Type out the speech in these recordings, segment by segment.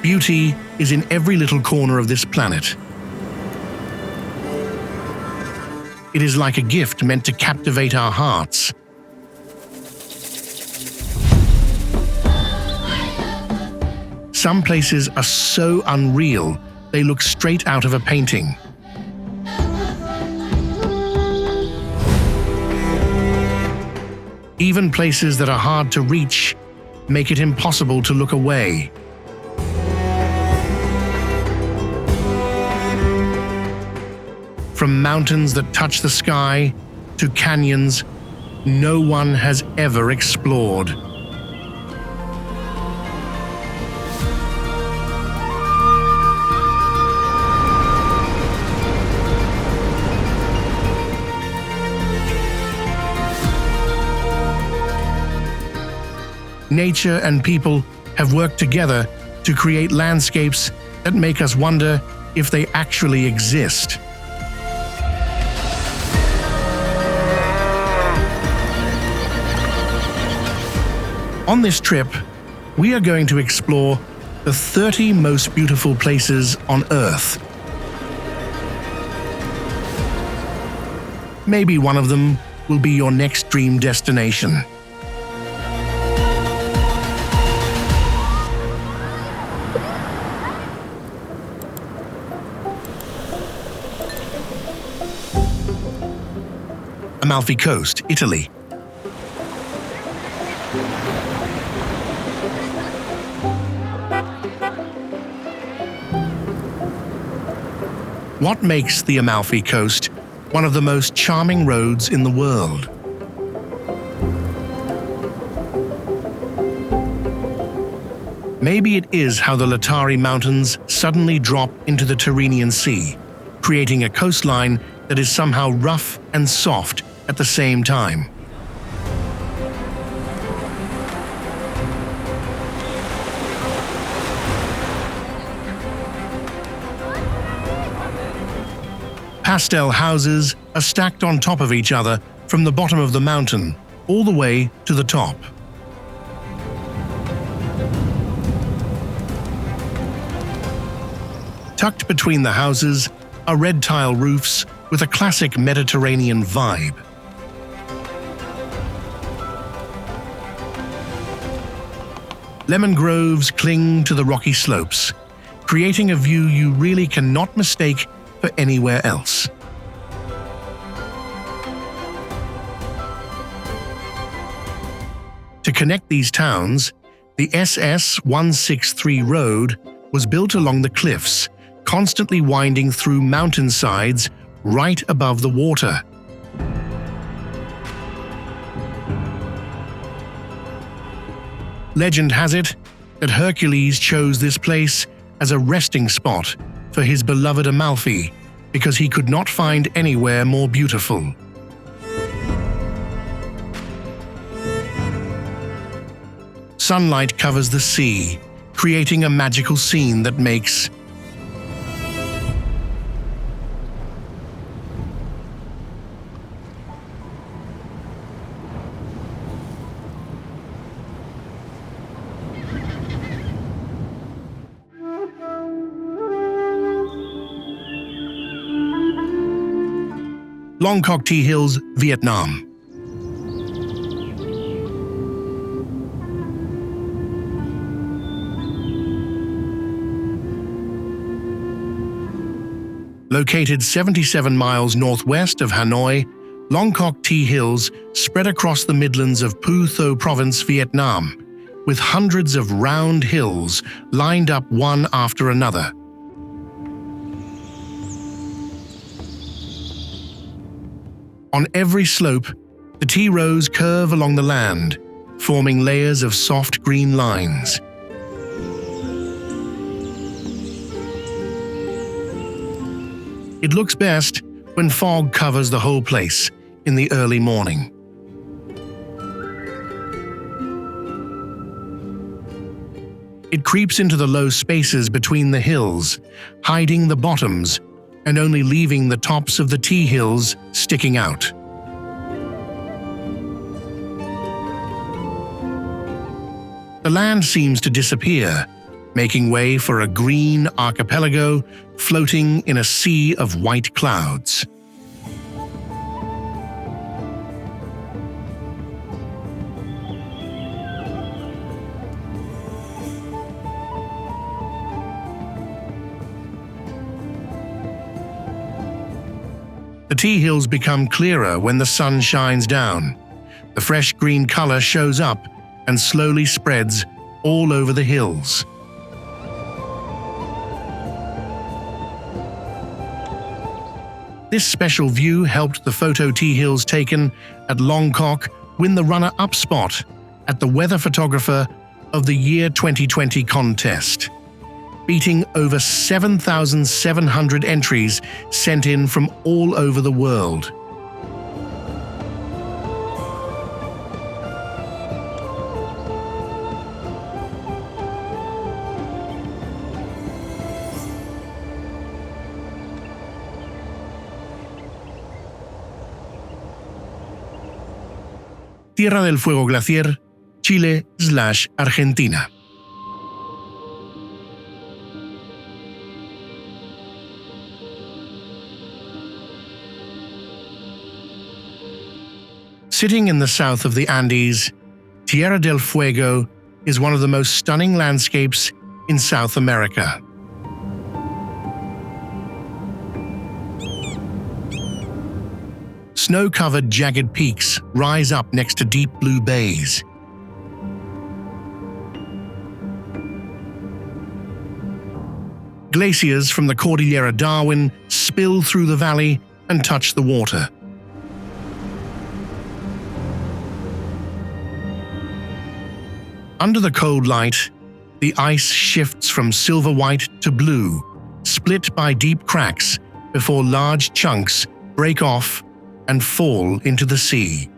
Beauty is in every little corner of this planet. It is like a gift meant to captivate our hearts. Some places are so unreal, they look straight out of a painting. Even places that are hard to reach make it impossible to look away. From mountains that touch the sky to canyons no one has ever explored. Nature and people have worked together to create landscapes that make us wonder if they actually exist. On this trip, we are going to explore the 30 most beautiful places on Earth. Maybe one of them will be your next dream destination. Amalfi Coast, Italy. What makes the Amalfi Coast one of the most charming roads in the world? Maybe it is how the Latari Mountains suddenly drop into the Tyrrhenian Sea, creating a coastline that is somehow rough and soft at the same time. Pastel houses are stacked on top of each other from the bottom of the mountain all the way to the top. Tucked between the houses are red tile roofs with a classic Mediterranean vibe. Lemon groves cling to the rocky slopes, creating a view you really cannot mistake for anywhere else. To connect these towns, the SS-163 road was built along the cliffs, constantly winding through mountainsides right above the water. Legend has it that Hercules chose this place as a resting spot for his beloved Amalfi because he could not find anywhere more beautiful. Sunlight covers the sea, creating a magical scene that makes Long Coc T Hills, Vietnam. Located 77 miles northwest of Hanoi, Long Coc T Hills spread across the Midlands of Phu Tho Province, Vietnam, with hundreds of round hills lined up one after another. On every slope, the tea rows curve along the land, forming layers of soft green lines. It looks best when fog covers the whole place in the early morning. It creeps into the low spaces between the hills, hiding the bottoms and only leaving the tops of the tea hills sticking out. The land seems to disappear, making way for a green archipelago floating in a sea of white clouds. The tea hills become clearer when the sun shines down. The fresh green color shows up and slowly spreads all over the hills. This special view helped the photo tea hills taken at Longkok win the runner-up spot at the Weather Photographer of the Year 2020 contest, beating over 7,700 entries sent in from all over the world. Tierra del Fuego Glaciar, Chile/Argentina. Sitting in the south of the Andes, Tierra del Fuego is one of the most stunning landscapes in South America. Snow-covered jagged peaks rise up next to deep blue bays. Glaciers from the Cordillera Darwin spill through the valley and touch the water. Under the cold light, the ice shifts from silver white to blue, split by deep cracks before large chunks break off and fall into the sea.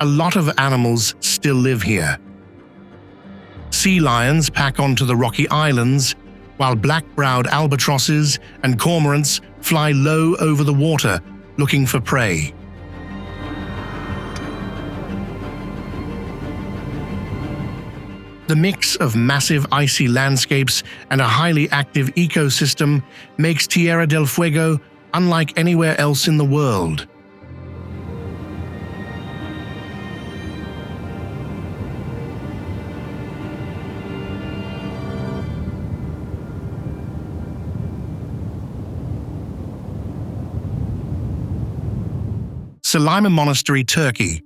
A lot of animals still live here. Sea lions pack onto the rocky islands, while black-browed albatrosses and cormorants fly low over the water looking for prey. The mix of massive icy landscapes and a highly active ecosystem makes Tierra del Fuego unlike anywhere else in the world. Selima Monastery, Turkey.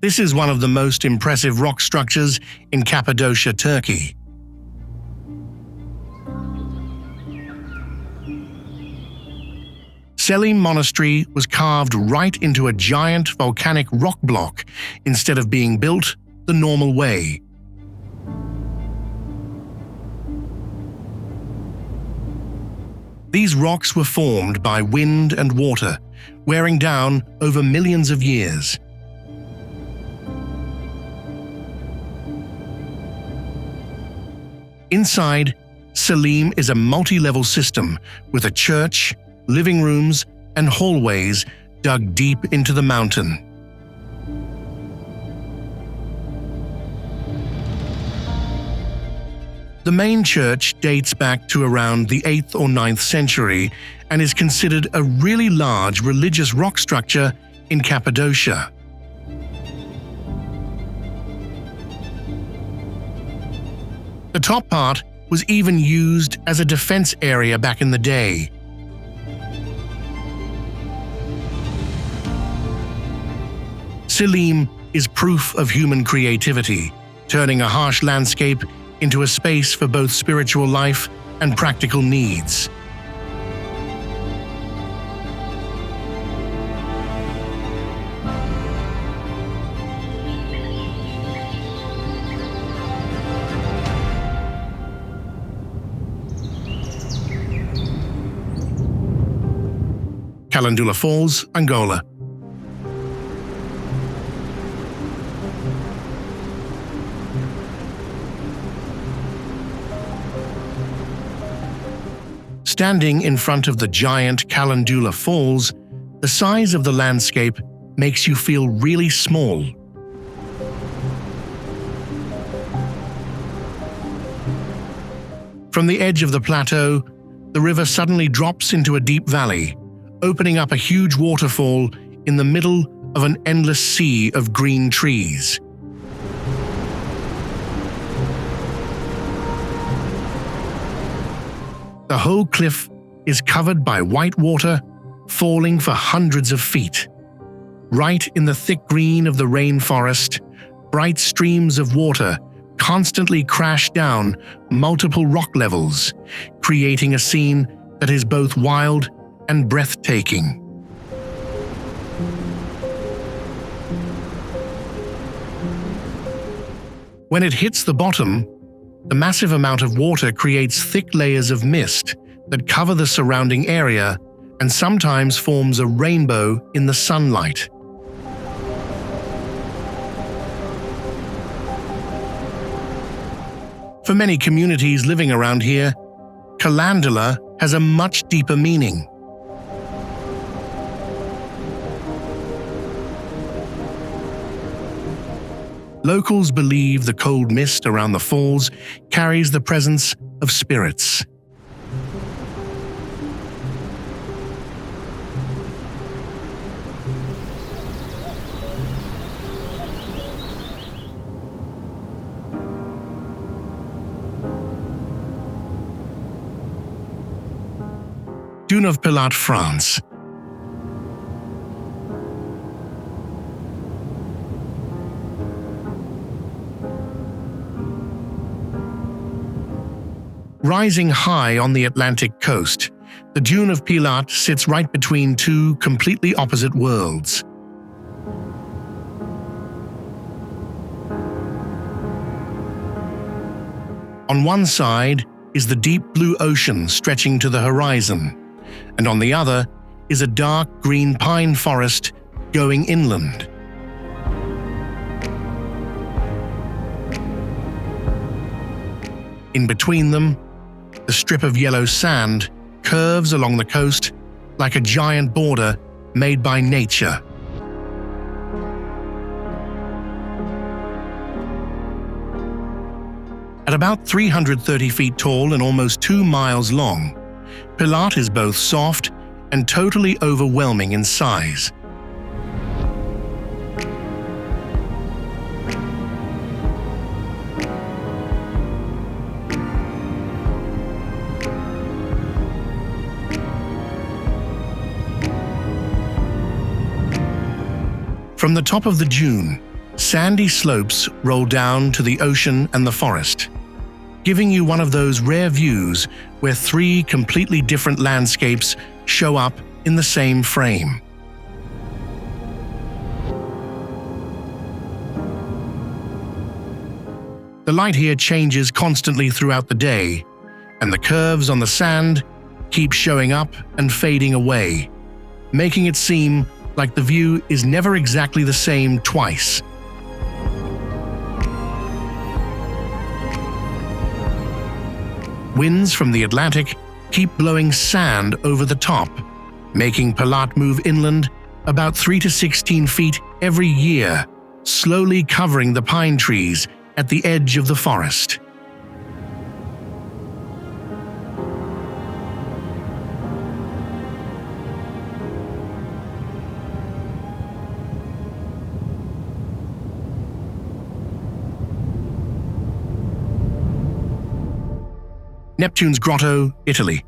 This is one of the most impressive rock structures in Cappadocia, Turkey. Selim Monastery was carved right into a giant volcanic rock block instead of being built the normal way. These rocks were formed by wind and water, wearing down over millions of years. Inside, Selim is a multi-level system with a church, living rooms, and hallways dug deep into the mountain. The main church dates back to around the 8th or 9th century and is considered a really large religious rock structure in Cappadocia. The top part was even used as a defense area back in the day. Selim is proof of human creativity, turning a harsh landscape into a space for both spiritual life and practical needs. Calendula Falls, Angola. Standing in front of the giant Calendula Falls, the size of the landscape makes you feel really small. From the edge of the plateau, the river suddenly drops into a deep valley, opening up a huge waterfall in the middle of an endless sea of green trees. The whole cliff is covered by white water, falling for hundreds of feet. Right in the thick green of the rainforest, bright streams of water constantly crash down multiple rock levels, creating a scene that is both wild and breathtaking. When it hits the bottom, the massive amount of water creates thick layers of mist that cover the surrounding area and sometimes forms a rainbow in the sunlight. For many communities living around here, Calendula has a much deeper meaning. Locals believe the cold mist around the falls carries the presence of spirits. Dune of Pilat, France. Rising high on the Atlantic coast, the Dune of Pilat sits right between two completely opposite worlds. On one side is the deep blue ocean stretching to the horizon, and on the other is a dark green pine forest going inland. In between them, the strip of yellow sand curves along the coast like a giant border made by nature. At about 330 feet tall and almost 2 miles long, Pilat is both soft and totally overwhelming in size. From the top of the dune, sandy slopes roll down to the ocean and the forest, giving you one of those rare views where three completely different landscapes show up in the same frame. The light here changes constantly throughout the day, and the curves on the sand keep showing up and fading away, making it seem like the view is never exactly the same twice. Winds from the Atlantic keep blowing sand over the top, making Pilat move inland about 3 to 16 feet every year, slowly covering the pine trees at the edge of the forest. Neptune's Grotto, Italy.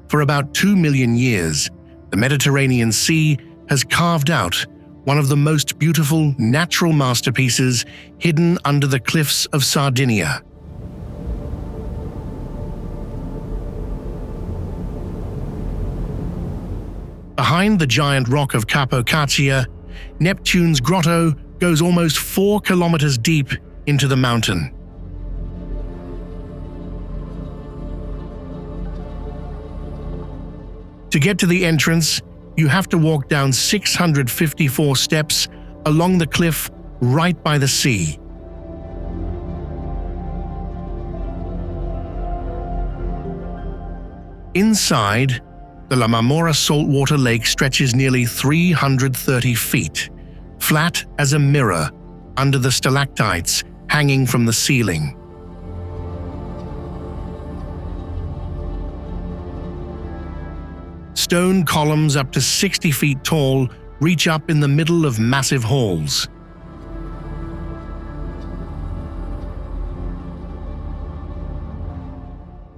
For about 2 million years, the Mediterranean Sea has carved out one of the most beautiful natural masterpieces hidden under the cliffs of Sardinia. Behind the giant rock of Capo Caccia, Neptune's Grotto goes almost 4 kilometers deep into the mountain. To get to the entrance, You have to walk down 654 steps along the cliff right by the sea. Inside, the La Marmora saltwater lake stretches nearly 330 feet, flat as a mirror under the stalactites hanging from the ceiling. Stone columns up to 60 feet tall reach up in the middle of massive halls.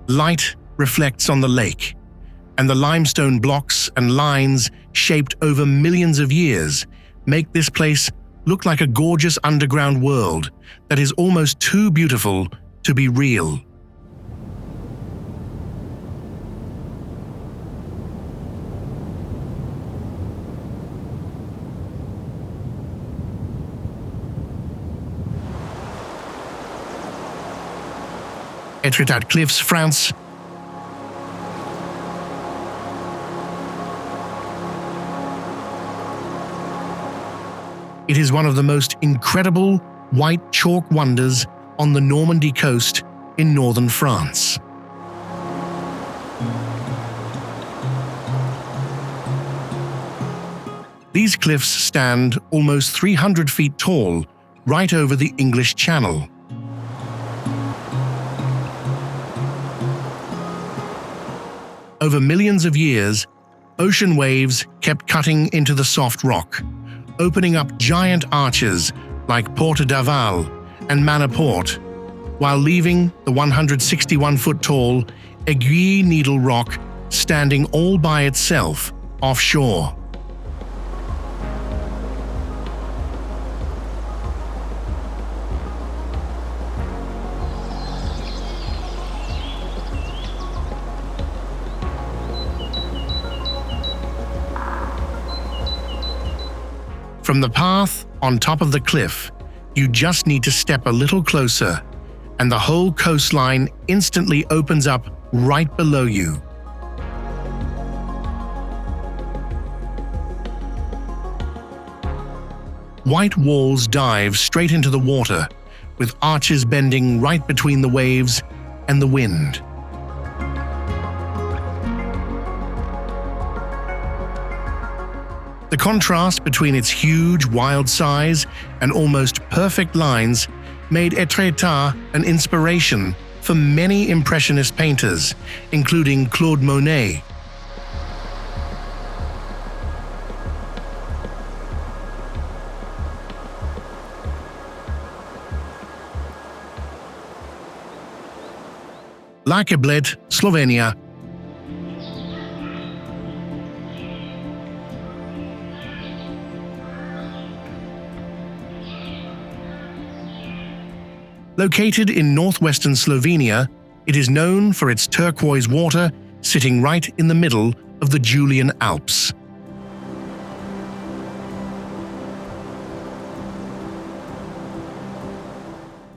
Light reflects on the lake, and the limestone blocks and lines shaped over millions of years make this place look like a gorgeous underground world that is almost too beautiful to be real. Etretat Cliffs, France. It is one of the most incredible white chalk wonders on the Normandy coast in northern France. These cliffs stand almost 300 feet tall, right over the English Channel. Over millions of years, ocean waves kept cutting into the soft rock, opening up giant arches like Porte d'Aval and Manaport, while leaving the 161-foot-tall Aiguille Needle Rock standing all by itself offshore. From the path on top of the cliff, you just need to step a little closer, and the whole coastline instantly opens up right below you. White walls dive straight into the water, with arches bending right between the waves and the wind. The contrast between its huge, wild size and almost perfect lines made Etretat an inspiration for many Impressionist painters, including Claude Monet. Lake Bled, Slovenia. Located in northwestern Slovenia, it is known for its turquoise water sitting right in the middle of the Julian Alps.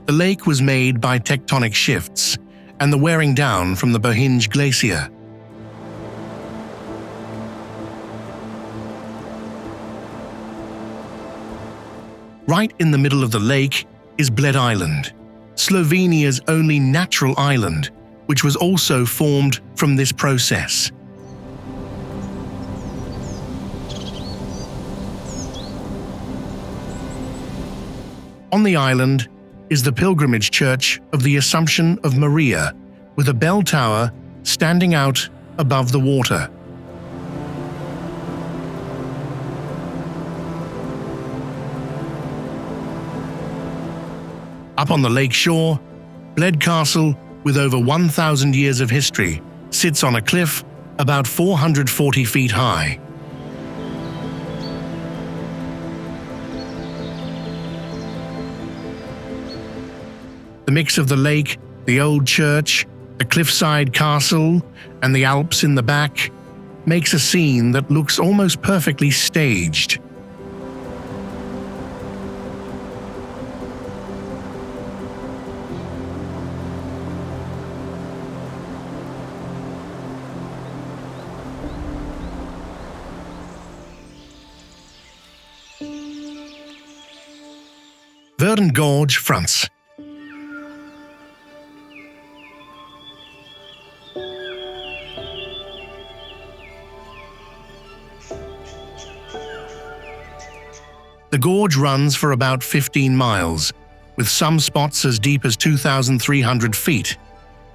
The lake was made by tectonic shifts and the wearing down from the Bohinj Glacier. Right in the middle of the lake is Bled Island, Slovenia's only natural island, which was also formed from this process. On the island is the pilgrimage church of the Assumption of Maria, with a bell tower standing out above the water. Up on the lake shore, Bled Castle, with over 1,000 years of history, sits on a cliff about 440 feet high. The mix of the lake, the old church, the cliffside castle, and the Alps in the back makes a scene that looks almost perfectly staged. Verdon Gorge fronts. The gorge runs for about 15 miles, with some spots as deep as 2,300 feet,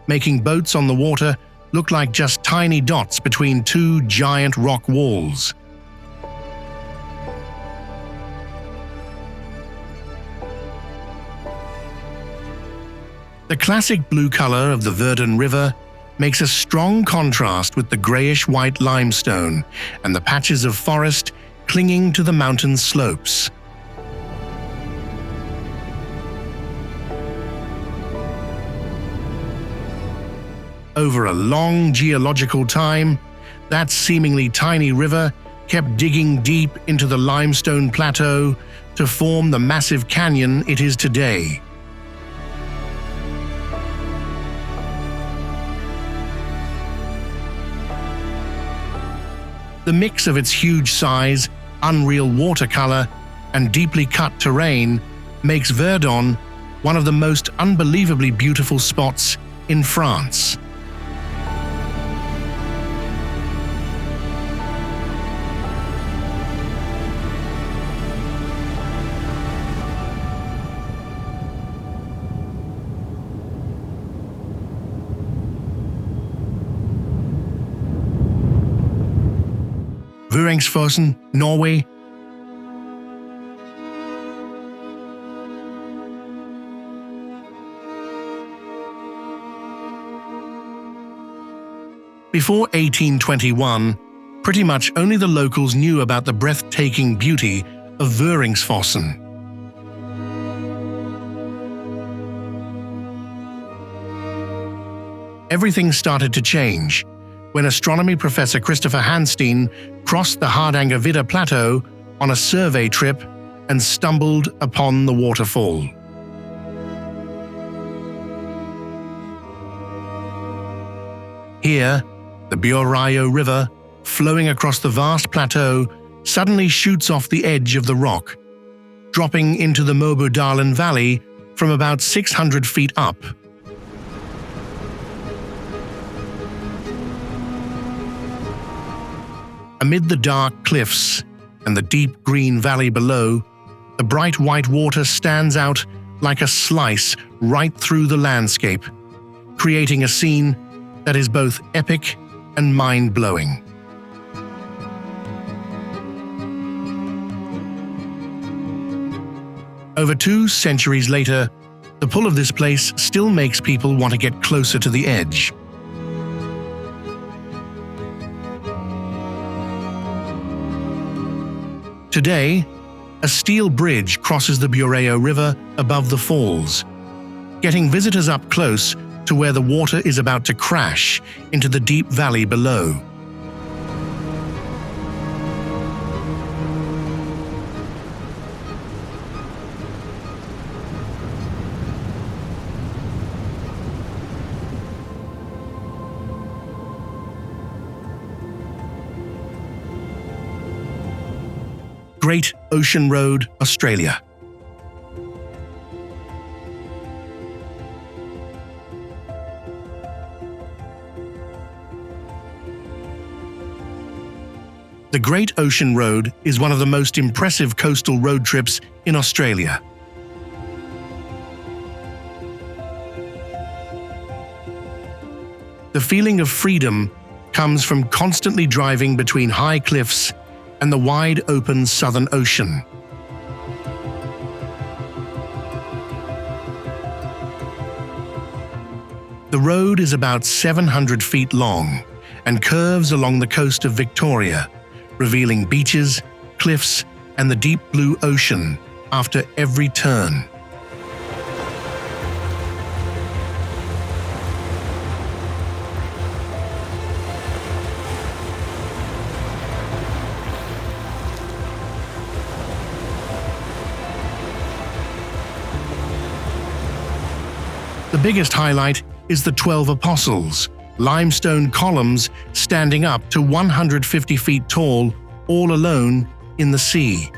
making boats on the water look like just tiny dots between two giant rock walls. The classic blue color of the Verdon River makes a strong contrast with the grayish-white limestone and the patches of forest clinging to the mountain slopes. Over a long geological time, that seemingly tiny river kept digging deep into the limestone plateau to form the massive canyon it is today. The mix of its huge size, unreal watercolor, and deeply cut terrain makes Verdon one of the most unbelievably beautiful spots in France. Vøringsfossen, Norway. Before 1821, pretty much only the locals knew about the breathtaking beauty of Vøringsfossen. Everything started to change when astronomy professor Christopher Hanstein crossed the Hardangervidda Plateau on a survey trip and stumbled upon the waterfall. Here, the Bjøraio River, flowing across the vast plateau, suddenly shoots off the edge of the rock, dropping into the Mobodalen Valley from about 600 feet up. Amid the dark cliffs and the deep green valley below, the bright white water stands out like a slice right through the landscape, creating a scene that is both epic and mind-blowing. Over 2 centuries later, the pull of this place still makes people want to get closer to the edge. Today, a steel bridge crosses the Bjøraio River above the falls, getting visitors up close to where the water is about to crash into the deep valley below. Great Ocean Road, Australia. The Great Ocean Road is one of the most impressive coastal road trips in Australia. The feeling of freedom comes from constantly driving between high cliffs and the wide open Southern Ocean. The road is about 700 feet long and curves along the coast of Victoria, revealing beaches, cliffs, and the deep blue ocean after every turn. The biggest highlight is the 12 Apostles, limestone columns standing up to 150 feet tall, all alone in the sea.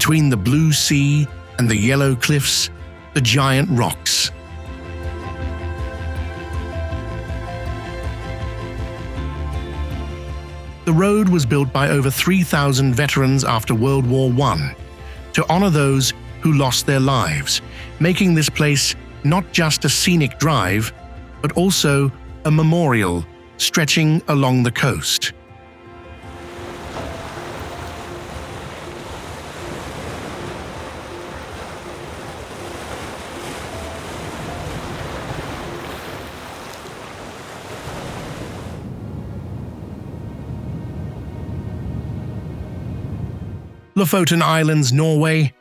between the blue sea and the yellow cliffs, the giant rocks. The road was built by over 3,000 veterans after World War I to honor those who lost their lives, making this place not just a scenic drive, but also a memorial stretching along the coast. Lofoten Islands, Norway.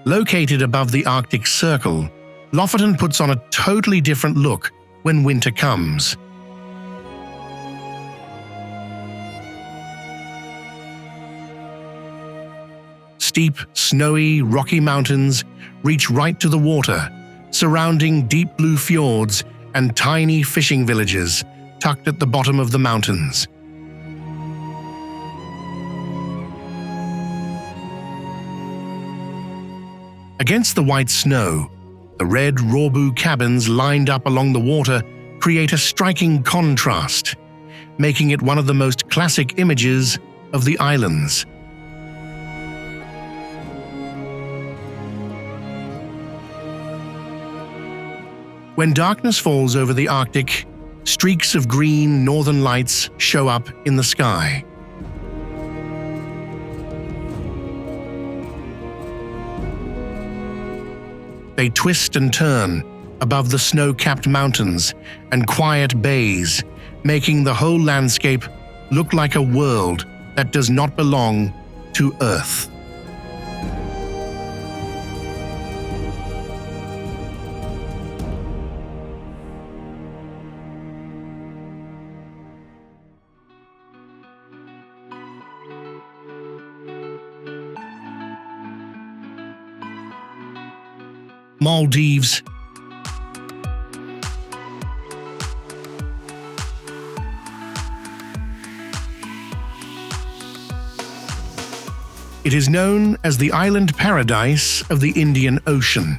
Located above the Arctic Circle, Lofoten puts on a totally different look when winter comes. Steep, snowy, rocky mountains reach right to the water, surrounding deep blue fjords and tiny fishing villages tucked at the bottom of the mountains. Against the white snow, the red Råbu cabins lined up along the water create a striking contrast, making it one of the most classic images of the islands. When darkness falls over the Arctic, streaks of green northern lights show up in the sky. They twist and turn above the snow-capped mountains and quiet bays, making the whole landscape look like a world that does not belong to Earth. Maldives. It is known as the island paradise of the Indian Ocean.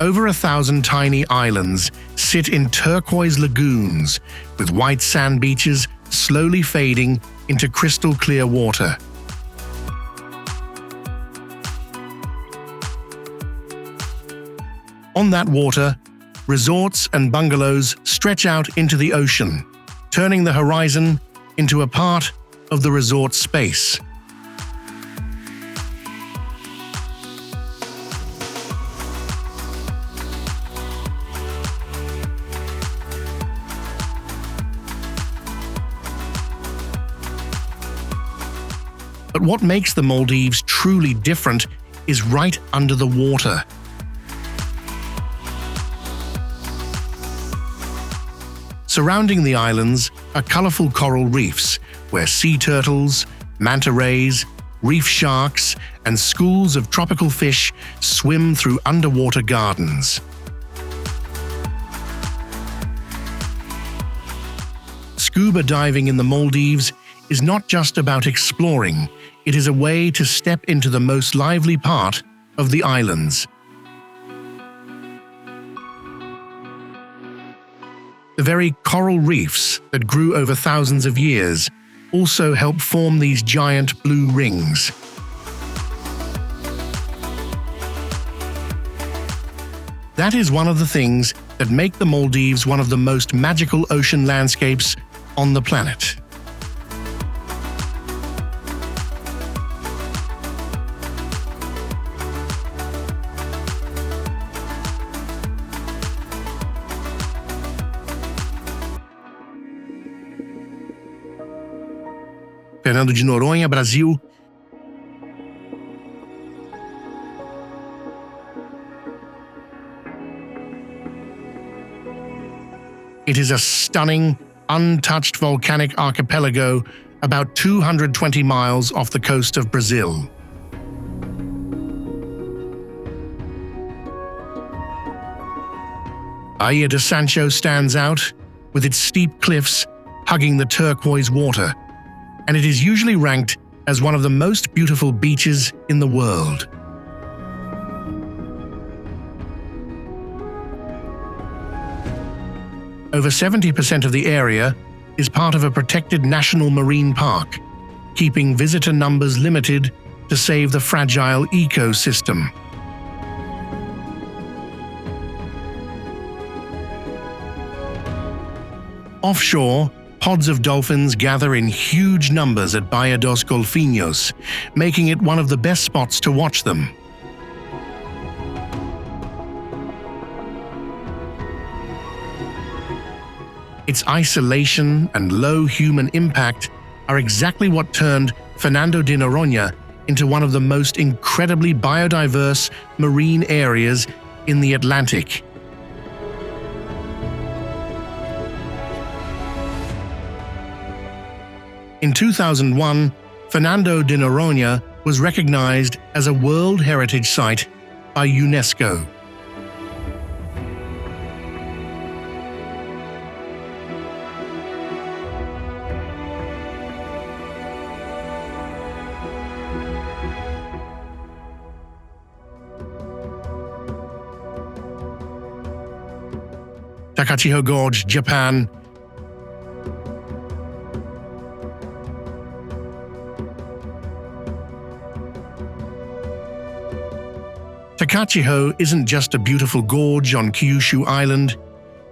Over 1,000 tiny islands sit in turquoise lagoons with white sand beaches slowly fading into crystal clear water. On that water, resorts and bungalows stretch out into the ocean, turning the horizon into a part of the resort space. But what makes the Maldives truly different is right under the water. Surrounding the islands are colorful coral reefs where sea turtles, manta rays, reef sharks, and schools of tropical fish swim through underwater gardens. Scuba diving in the Maldives is not just about exploring, it is a way to step into the most lively part of the islands. The very coral reefs that grew over thousands of years also help form these giant blue rings. That is one of the things that make the Maldives one of the most magical ocean landscapes on the planet. Fernando de Noronha, Brasil. It is a stunning, untouched volcanic archipelago about 220 miles off the coast of Brazil. Bahia de Sancho stands out, with its steep cliffs hugging the turquoise water, and it is usually ranked as one of the most beautiful beaches in the world. Over 70% of the area is part of a protected national marine park, keeping visitor numbers limited to save the fragile ecosystem. Offshore, pods of dolphins gather in huge numbers at Bahia dos Golfinhos, making it one of the best spots to watch them. Its isolation and low human impact are exactly what turned Fernando de Noronha into one of the most incredibly biodiverse marine areas in the Atlantic. In 2001, Fernando de Noronha was recognized as a World Heritage Site by UNESCO. Takachiho Gorge, Japan. Takachiho isn't just a beautiful gorge on Kyushu Island,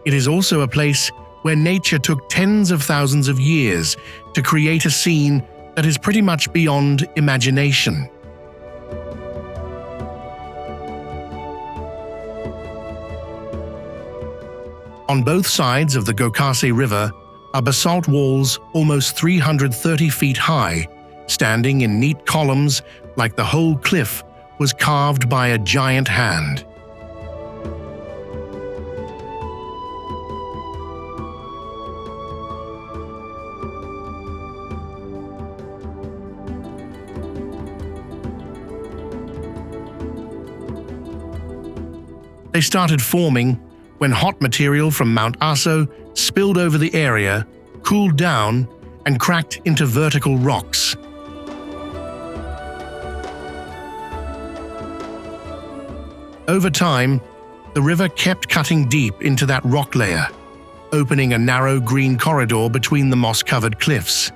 it is also a place where nature took tens of thousands of years to create a scene that is pretty much beyond imagination. On both sides of the Gokase River are basalt walls almost 330 feet high, standing in neat columns like the whole cliff was carved by a giant hand. They started forming when hot material from Mount Aso spilled over the area, cooled down, and cracked into vertical rocks. Over time, the river kept cutting deep into that rock layer, opening a narrow green corridor between the moss-covered cliffs.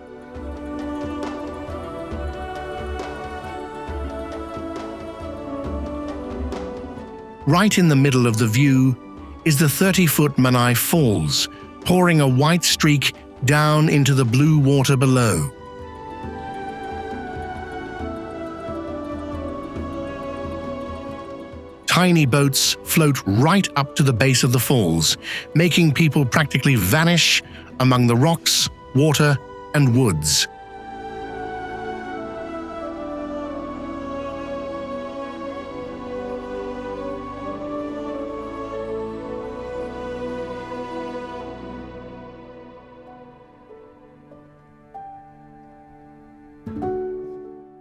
Right in the middle of the view is the 30-foot Manai Falls, pouring a white streak down into the blue water below. Tiny boats float right up to the base of the falls, making people practically vanish among the rocks, water, and woods.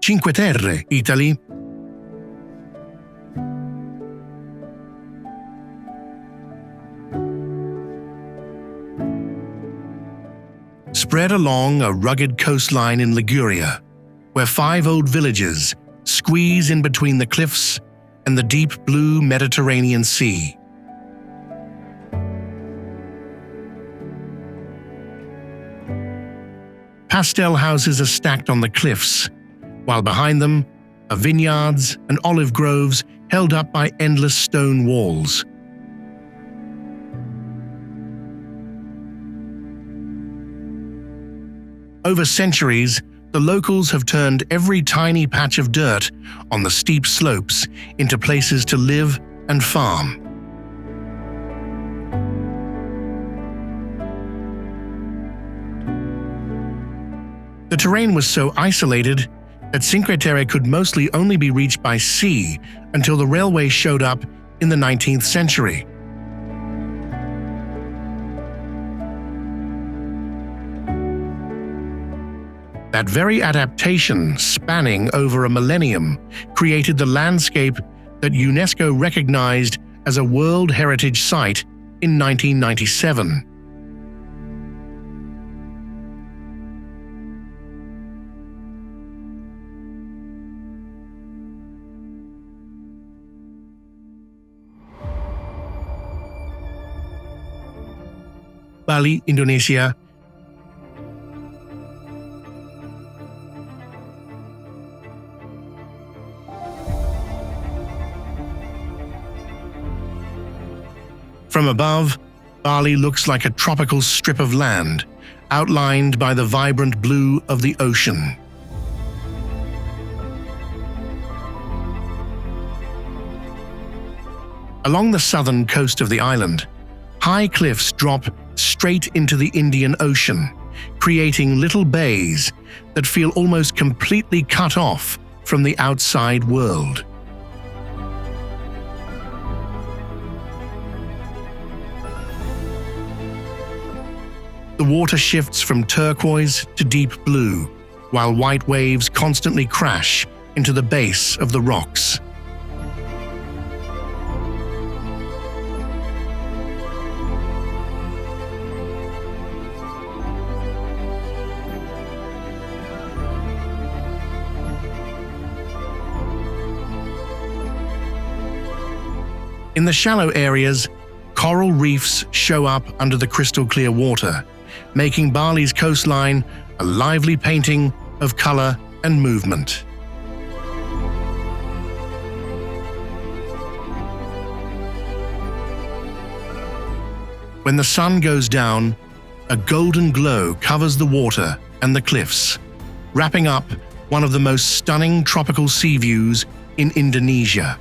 Cinque Terre, Italy. Spread along a rugged coastline in Liguria, where 5 old villages squeeze in between the cliffs and the deep blue Mediterranean Sea. Pastel houses are stacked on the cliffs, while behind them are vineyards and olive groves held up by endless stone walls. Over centuries, the locals have turned every tiny patch of dirt on the steep slopes into places to live and farm. The terrain was so isolated that Cinque Terre could mostly only be reached by sea until the railway showed up in the 19th century. That very adaptation, spanning over a millennium, created the landscape that UNESCO recognized as a World Heritage Site in 1997. Bali, Indonesia. From above, Bali looks like a tropical strip of land, outlined by the vibrant blue of the ocean. Along the southern coast of the island, high cliffs drop straight into the Indian Ocean, creating little bays that feel almost completely cut off from the outside world. The water shifts from turquoise to deep blue, while white waves constantly crash into the base of the rocks. In the shallow areas, coral reefs show up under the crystal clear water, making Bali's coastline a lively painting of color and movement. When the sun goes down, a golden glow covers the water and the cliffs, wrapping up one of the most stunning tropical sea views in Indonesia.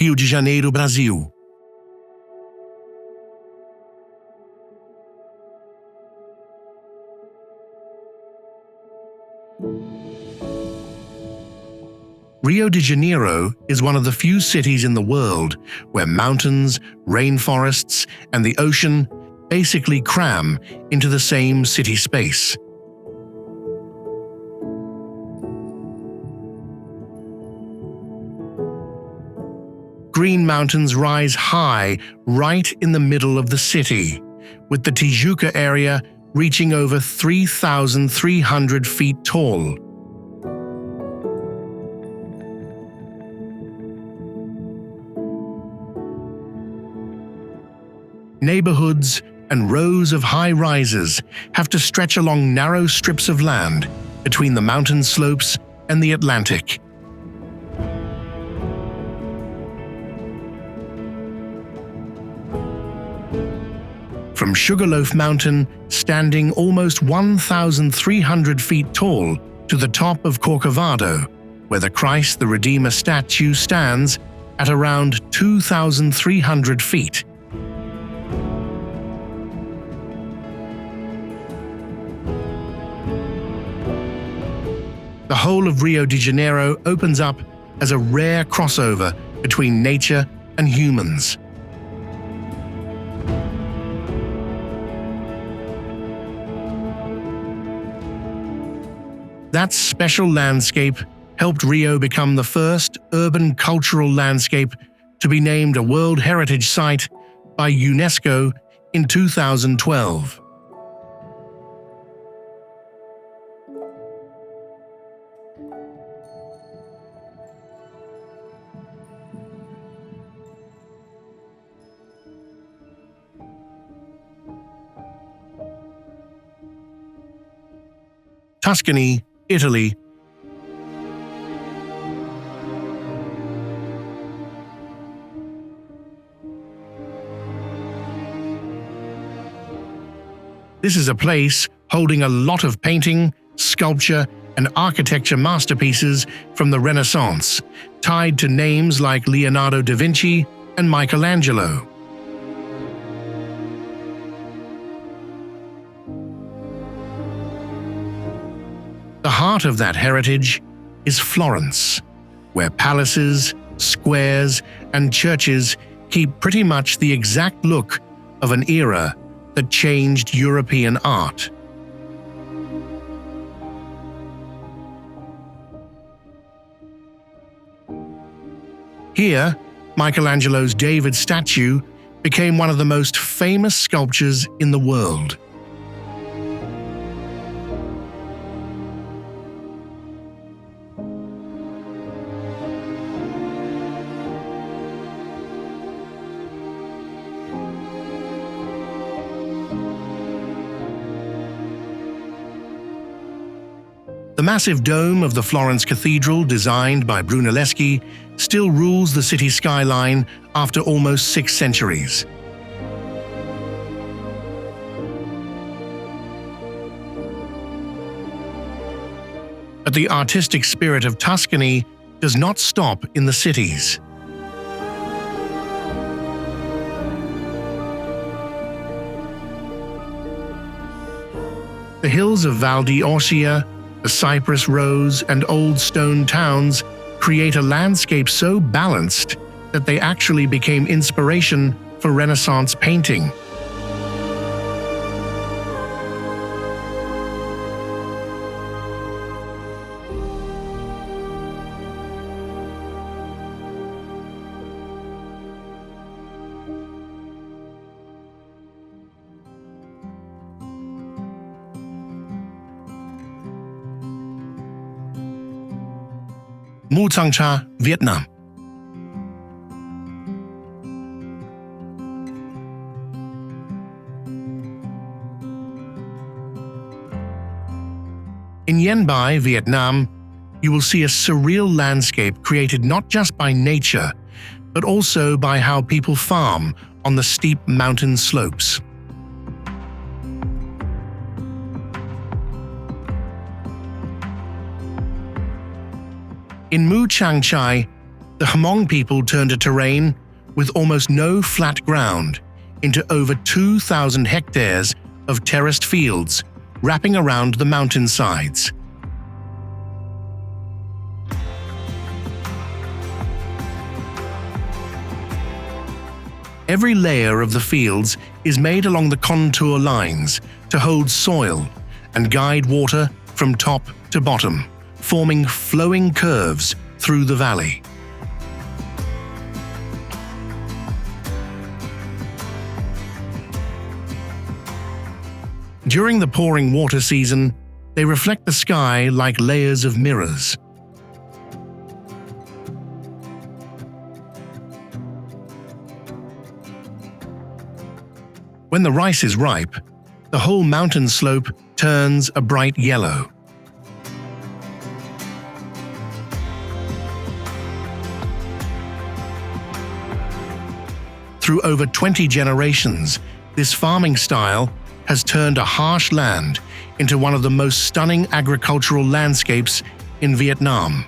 Rio de Janeiro, Brasil. Rio de Janeiro is one of the few cities in the world where mountains, rainforests, and the ocean basically cram into the same city space. Green mountains rise high right in the middle of the city, with the Tijuca area reaching over 3,300 feet tall. Neighborhoods and rows of high rises have to stretch along narrow strips of land between the mountain slopes and the Atlantic. From Sugarloaf Mountain, standing almost 1,300 feet tall, to the top of Corcovado, where the Christ the Redeemer statue stands at around 2,300 feet. The whole of Rio de Janeiro opens up as a rare crossover between nature and humans. That special landscape helped Rio become the first urban cultural landscape to be named a World Heritage Site by UNESCO in 2012. Tuscany, Italy. This is a place holding a lot of painting, sculpture, and architecture masterpieces from the Renaissance, tied to names like Leonardo da Vinci and Michelangelo. The heart of that heritage is Florence, where palaces, squares, and churches keep pretty much the exact look of an era that changed European art. Here, Michelangelo's David statue became one of the most famous sculptures in the world. The massive dome of the Florence Cathedral, designed by Brunelleschi, still rules the city skyline after almost 6 centuries. But the artistic spirit of Tuscany does not stop in the cities. The hills of Val di Orcia, the cypress rows and old stone towns create a landscape so balanced that they actually became inspiration for Renaissance painting. Mu Tsang Cha, Vietnam. In Yen Bai, Vietnam, you will see a surreal landscape created not just by nature, but also by how people farm on the steep mountain slopes. In Mu Chang Chai, the Hmong people turned a terrain with almost no flat ground into over 2,000 hectares of terraced fields wrapping around the mountainsides. Every layer of the fields is made along the contour lines to hold soil and guide water from top to bottom, forming flowing curves through the valley. During the pouring water season, they reflect the sky like layers of mirrors. When the rice is ripe, the whole mountain slope turns a bright yellow. Through over 20 generations, this farming style has turned a harsh land into one of the most stunning agricultural landscapes in Vietnam.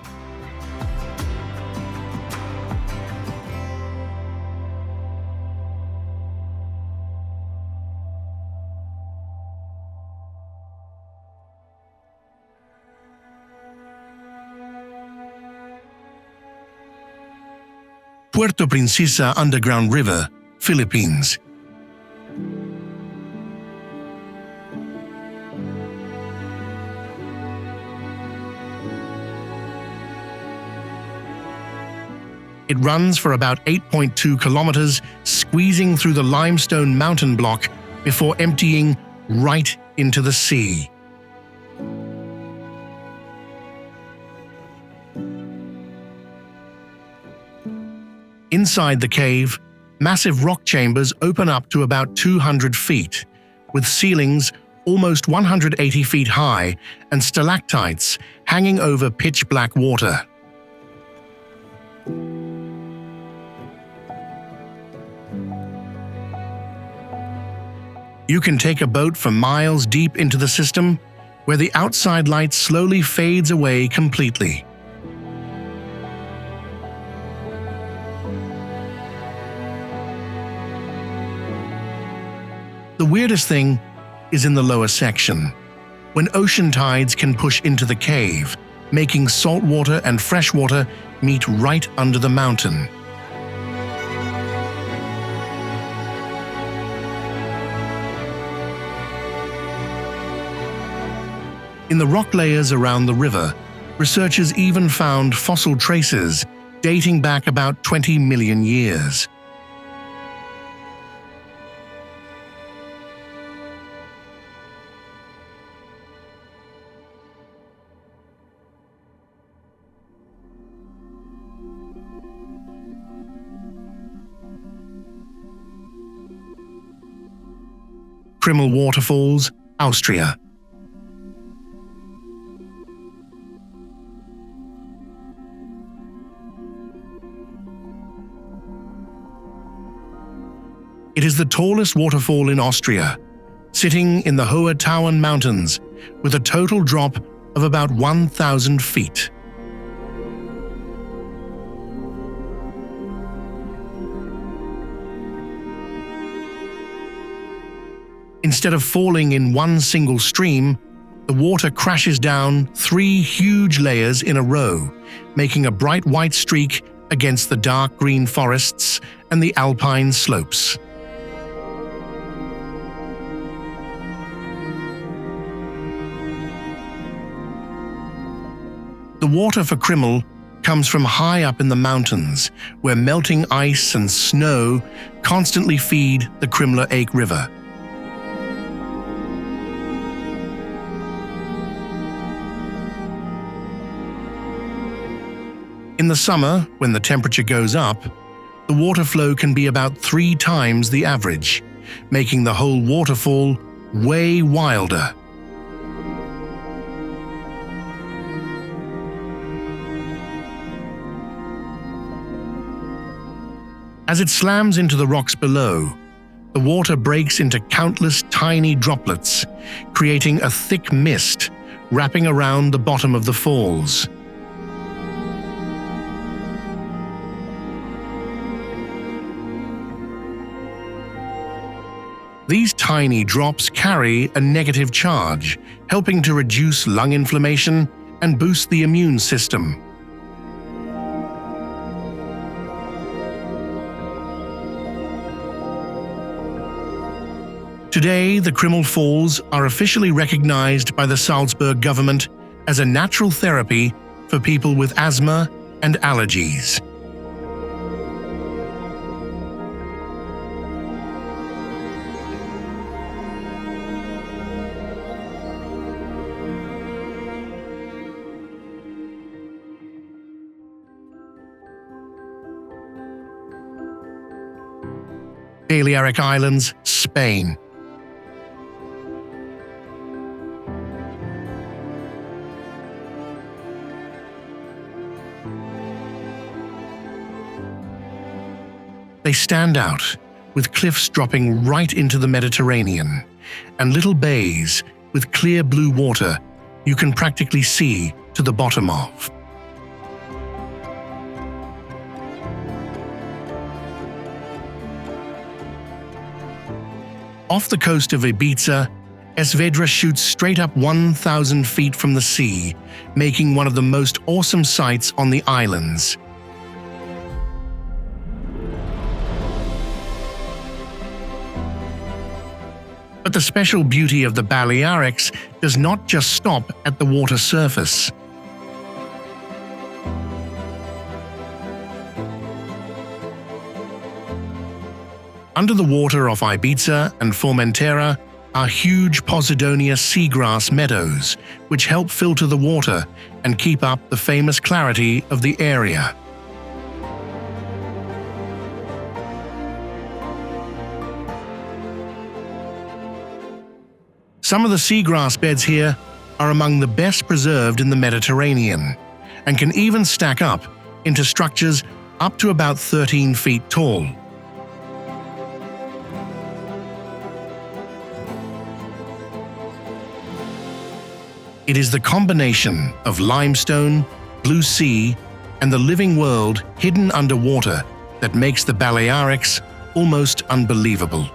Puerto Princesa Underground River, Philippines. It runs for about 8.2 kilometers, squeezing through the limestone mountain block before emptying right into the sea. Inside the cave, massive rock chambers open up to about 200 feet, with ceilings almost 180 feet high and stalactites hanging over pitch-black water. You can take a boat for miles deep into the system, where the outside light slowly fades away completely. The weirdest thing is in the lower section, when ocean tides can push into the cave, making salt water and fresh water meet right under the mountain. In the rock layers around the river, researchers even found fossil traces dating back about 20 million years. Krimml Waterfalls, Austria. It is the tallest waterfall in Austria, sitting in the Hohe Tauern Mountains with a total drop of about 1,000 feet. Instead of falling in one single stream, the water crashes down 3 huge layers in a row, making a bright white streak against the dark green forests and the alpine slopes. The water for Krimml comes from high up in the mountains, where melting ice and snow constantly feed the Krimmler Eck River. In the summer, when the temperature goes up, the water flow can be about 3 times the average, making the whole waterfall way wilder. As it slams into the rocks below, the water breaks into countless tiny droplets, creating a thick mist wrapping around the bottom of the falls. These tiny drops carry a negative charge, helping to reduce lung inflammation and boost the immune system. Today, the Krimml Falls are officially recognized by the Salzburg government as a natural therapy for people with asthma and allergies. Balearic Islands, Spain. They stand out, with cliffs dropping right into the Mediterranean, and little bays with clear blue water you can practically see to the bottom of. Off the coast of Ibiza, Esvedra shoots straight up 1,000 feet from the sea, making one of the most awesome sights on the islands. But the special beauty of the Balearics does not just stop at the water surface. Under the water off Ibiza and Formentera are huge Posidonia seagrass meadows, which help filter the water and keep up the famous clarity of the area. Some of the seagrass beds here are among the best preserved in the Mediterranean, and can even stack up into structures up to about 13 feet tall. It is the combination of limestone, blue sea, and the living world hidden underwater that makes the Balearics almost unbelievable.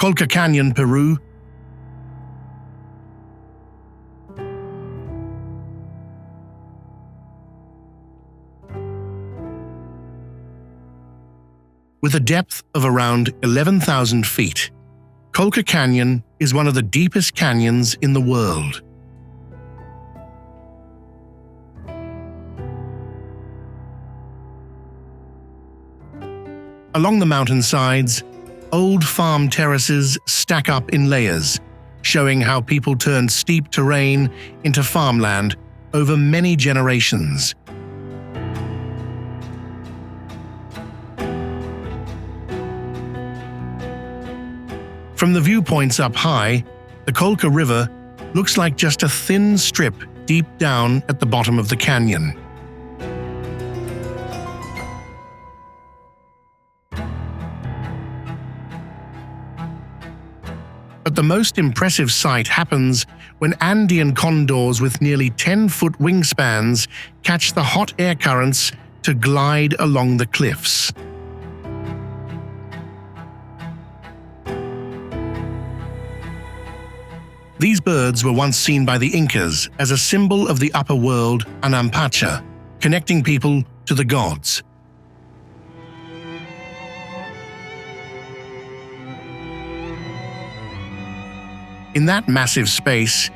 Colca Canyon, Peru. With a depth of around 11,000 feet, Colca Canyon is one of the deepest canyons in the world. Along the mountainsides, old farm terraces stack up in layers, showing how people turned steep terrain into farmland over many generations. From the viewpoints up high, the Colca River looks like just a thin strip deep down at the bottom of the canyon. But the most impressive sight happens when Andean condors with nearly 10-foot wingspans catch the hot air currents to glide along the cliffs. These birds were once seen by the Incas as a symbol of the upper world, Anampacha, connecting people to the gods. In that massive space,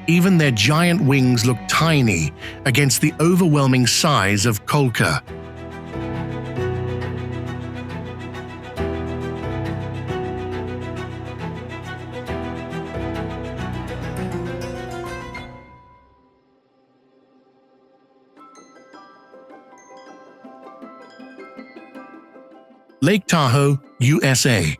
even their giant wings look tiny against the overwhelming size of Colca. Lake Tahoe, USA.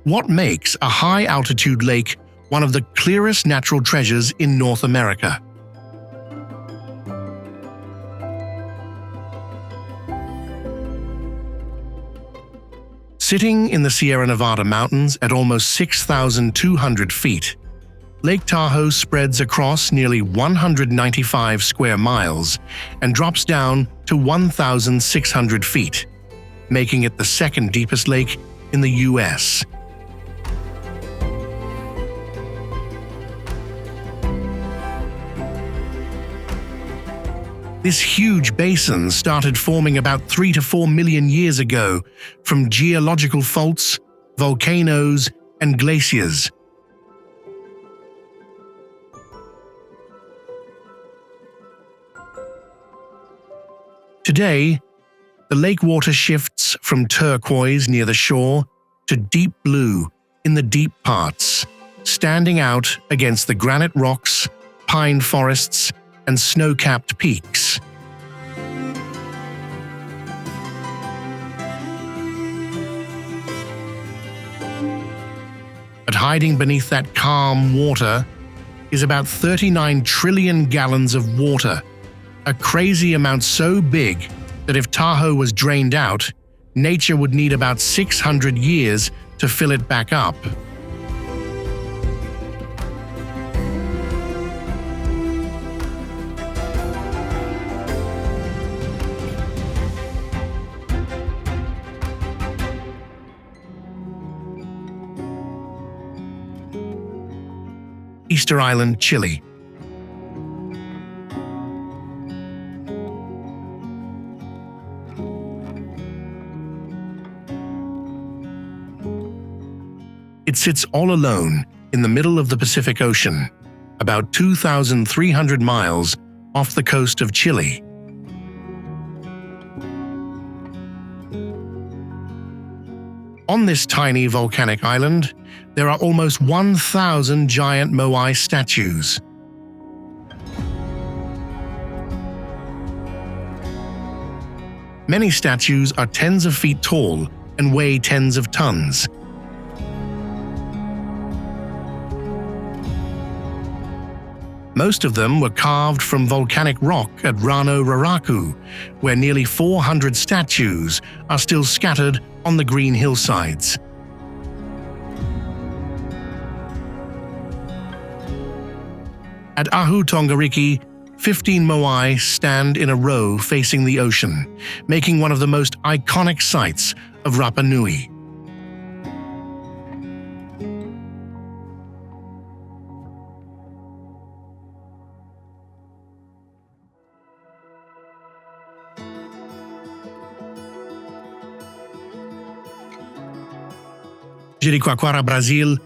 What makes a high-altitude lake one of the clearest natural treasures in North America? Sitting in the Sierra Nevada mountains at almost 6,200 feet, Lake Tahoe spreads across nearly 195 square miles and drops down to 1,600 feet, making it the second deepest lake in the U.S. This huge basin started forming about 3 to 4 million years ago from geological faults, volcanoes, and glaciers. Today, the lake water shifts from turquoise near the shore to deep blue in the deep parts, standing out against the granite rocks, pine forests, and snow-capped peaks. But hiding beneath that calm water is about 39 trillion gallons of water, a crazy amount so big that if Tahoe was drained out, nature would need about 600 years to fill it back up. Easter Island, Chile. It sits all alone in the middle of the Pacific Ocean, about 2,300 miles off the coast of Chile. On this tiny volcanic island, there are almost 1,000 giant moai statues. Many statues are tens of feet tall and weigh tens of tons. Most of them were carved from volcanic rock at Rano Raraku, where nearly 400 statues are still scattered on the green hillsides. At Ahu Tongariki, 15 moai stand in a row facing the ocean, making one of the most iconic sights of Rapa Nui. Jericoacoara, Brazil.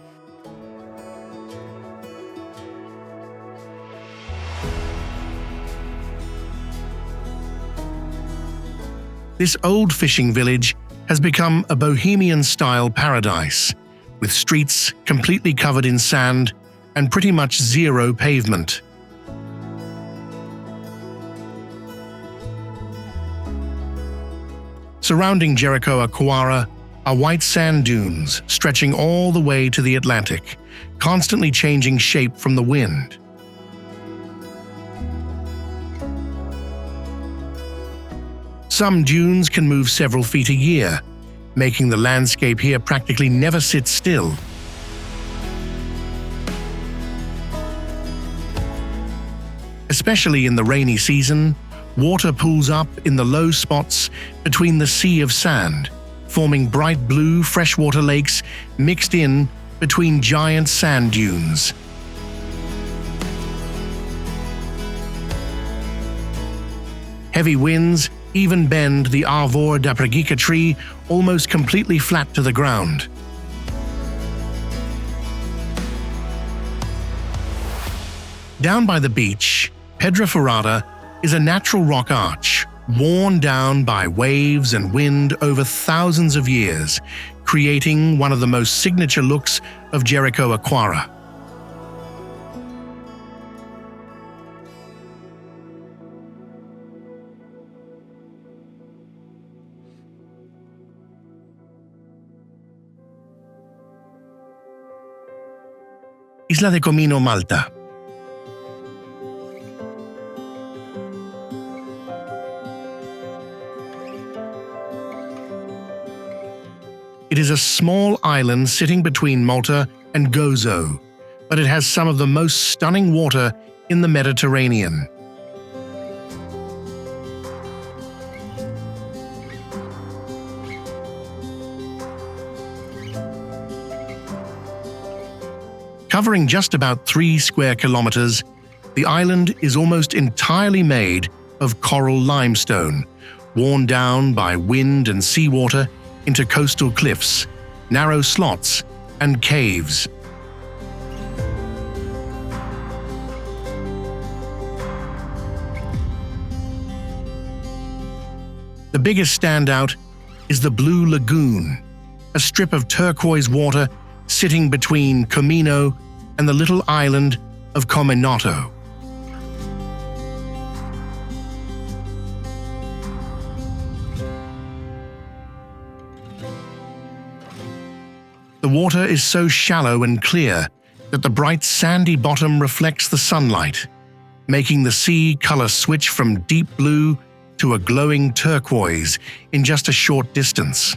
This old fishing village has become a bohemian-style paradise, with streets completely covered in sand and pretty much zero pavement. Surrounding Jericoacoara are white sand dunes stretching all the way to the Atlantic, constantly changing shape from the wind. Some dunes can move several feet a year, making the landscape here practically never sit still. Especially in the rainy season, water pools up in the low spots between the sea of sand, forming bright blue freshwater lakes mixed in between giant sand dunes. Heavy winds even bend the Arvor da Preguiça tree almost completely flat to the ground. Down by the beach, Pedra Furada is a natural rock arch, worn down by waves and wind over thousands of years, creating one of the most signature looks of Jericoacoara. Isla de Comino, Malta. It is a small island sitting between Malta and Gozo, but it has some of the most stunning water in the Mediterranean. Covering just about 3 square kilometers, the island is almost entirely made of coral limestone, worn down by wind and seawater into coastal cliffs, narrow slots, and caves. The biggest standout is the Blue Lagoon, a strip of turquoise water sitting between Comino and the little island of Cominoto. The water is so shallow and clear that the bright sandy bottom reflects the sunlight, making the sea color switch from deep blue to a glowing turquoise in just a short distance.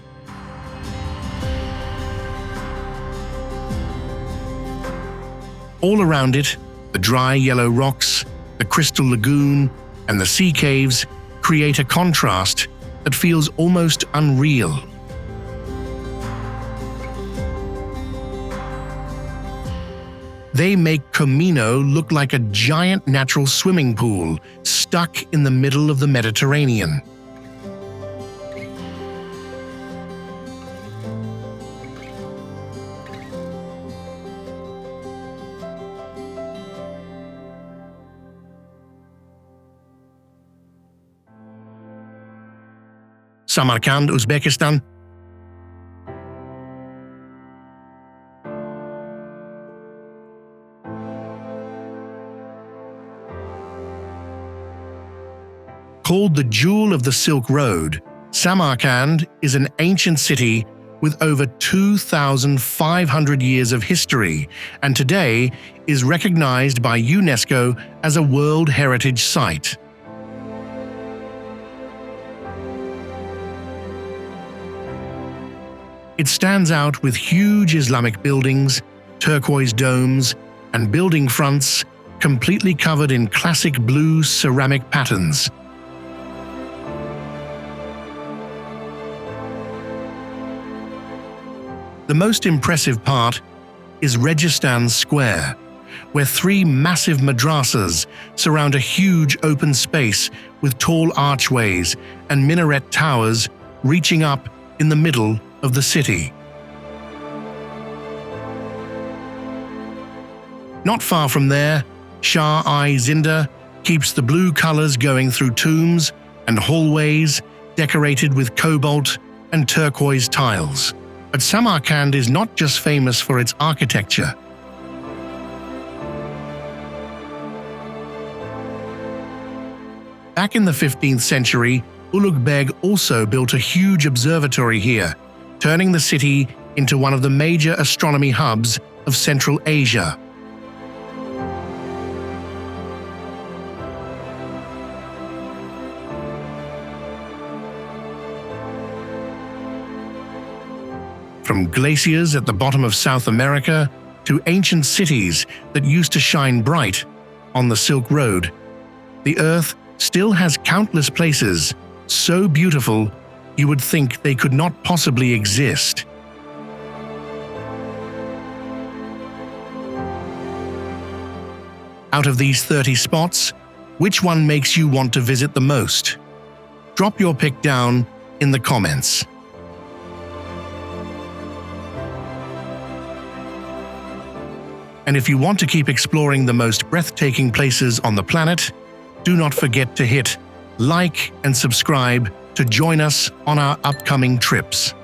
All around it, the dry yellow rocks, the crystal lagoon, and the sea caves create a contrast that feels almost unreal. They make Comino look like a giant natural swimming pool stuck in the middle of the Mediterranean. Samarkand, Uzbekistan. Called the Jewel of the Silk Road, Samarkand is an ancient city with over 2,500 years of history, and today is recognized by UNESCO as a World Heritage Site. It stands out with huge Islamic buildings, turquoise domes, and building fronts completely covered in classic blue ceramic patterns. The most impressive part is Registan Square, where three massive madrasas surround a huge open space with tall archways and minaret towers reaching up in the middle of the city. Not far from there, Shah-i-Zinda keeps the blue colors going through tombs and hallways decorated with cobalt and turquoise tiles. But Samarkand is not just famous for its architecture. Back in the 15th century, Ulugh Beg also built a huge observatory here, turning the city into one of the major astronomy hubs of Central Asia. From glaciers at the bottom of South America to ancient cities that used to shine bright on the Silk Road, the Earth still has countless places so beautiful you would think they could not possibly exist. Out of these 30 spots, which one makes you want to visit the most? Drop your pick down in the comments. And if you want to keep exploring the most breathtaking places on the planet, do not forget to hit like and subscribe to join us on our upcoming trips.